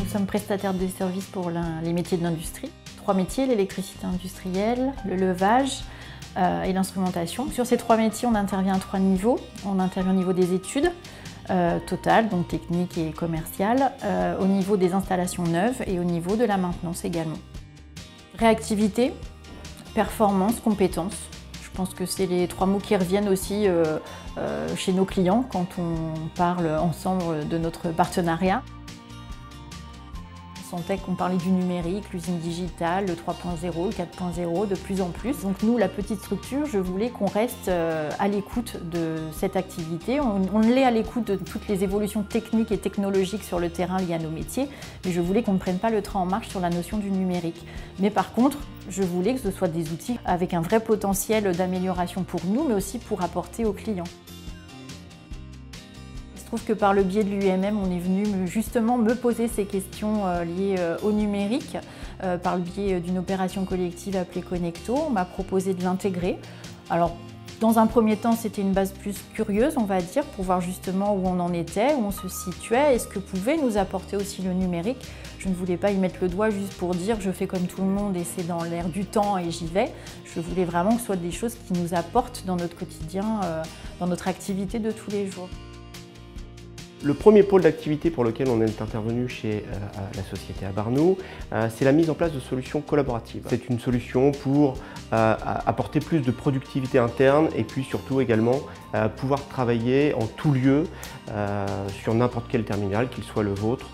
sommes prestataires de services pour les métiers de l'industrie. 3 métiers, l'électricité industrielle, le levage et l'instrumentation. Sur ces 3 métiers, on intervient à 3 niveaux. On intervient au niveau des études totales, donc techniques et commerciales, au niveau des installations neuves et au niveau de la maintenance également. Réactivité, performance, compétence. Je pense que c'est les 3 mots qui reviennent aussi chez nos clients quand on parle ensemble de notre partenariat. On sentait qu'on parlait du numérique, l'usine digitale, le 3.0, le 4.0 de plus en plus. Donc nous, la petite structure, je voulais qu'on reste à l'écoute de cette activité. On l'est à l'écoute de toutes les évolutions techniques et technologiques sur le terrain liées à nos métiers, mais je voulais qu'on ne prenne pas le train en marche sur la notion du numérique. Mais par contre, je voulais que ce soit des outils avec un vrai potentiel d'amélioration pour nous, mais aussi pour apporter aux clients. Je trouve que par le biais de l'UMM, on est venu justement me poser ces questions liées au numérique. Par le biais d'une opération collective appelée Connecto, on m'a proposé de l'intégrer. Alors, dans un premier temps, c'était une base plus curieuse, on va dire, pour voir justement où on en était, où on se situait et ce que pouvait nous apporter aussi le numérique. Je ne voulais pas y mettre le doigt juste pour dire je fais comme tout le monde et c'est dans l'air du temps et j'y vais. Je voulais vraiment que ce soit des choses qui nous apportent dans notre quotidien, dans notre activité de tous les jours. Le premier pôle d'activité pour lequel on est intervenu chez la société Abarnou, c'est la mise en place de solutions collaboratives. C'est une solution pour apporter plus de productivité interne et puis surtout également pouvoir travailler en tout lieu sur n'importe quel terminal, qu'il soit le vôtre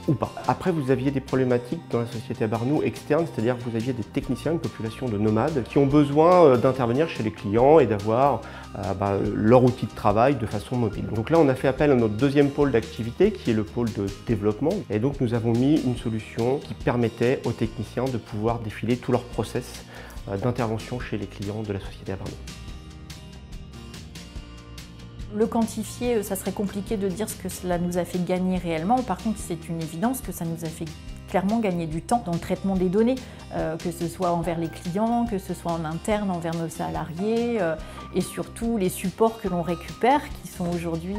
ou pas. Après, vous aviez des problématiques dans la société Abarnou externe, c'est-à-dire que vous aviez des techniciens, une population de nomades qui ont besoin d'intervenir chez les clients et d'avoir leur outil de travail de façon mobile. Donc là, on a fait appel à notre deuxième pôle d'activité qui est le pôle de développement. Et donc, nous avons mis une solution qui permettait aux techniciens de pouvoir défiler tout leur process d'intervention chez les clients de la société Abarnou. Le quantifier, ça serait compliqué de dire ce que cela nous a fait gagner réellement. Par contre, c'est une évidence que ça nous a fait clairement gagner du temps dans le traitement des données, que ce soit envers les clients, que ce soit en interne envers nos salariés et surtout les supports que l'on récupère qui sont aujourd'hui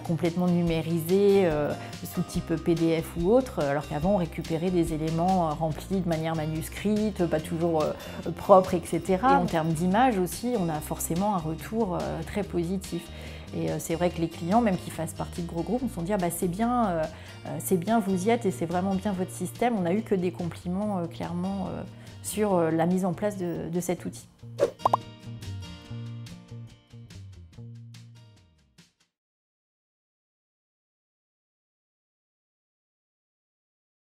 complètement numérisés sous type PDF ou autre, alors qu'avant on récupérait des éléments remplis de manière manuscrite, pas toujours propres, etc. Et en termes d'image aussi, on a forcément un retour très positif. Et c'est vrai que les clients, même qui fassent partie de gros groupes, nous sont dit c'est bien, vous y êtes et c'est vraiment bien votre système. On n'a eu que des compliments clairement sur la mise en place de cet outil.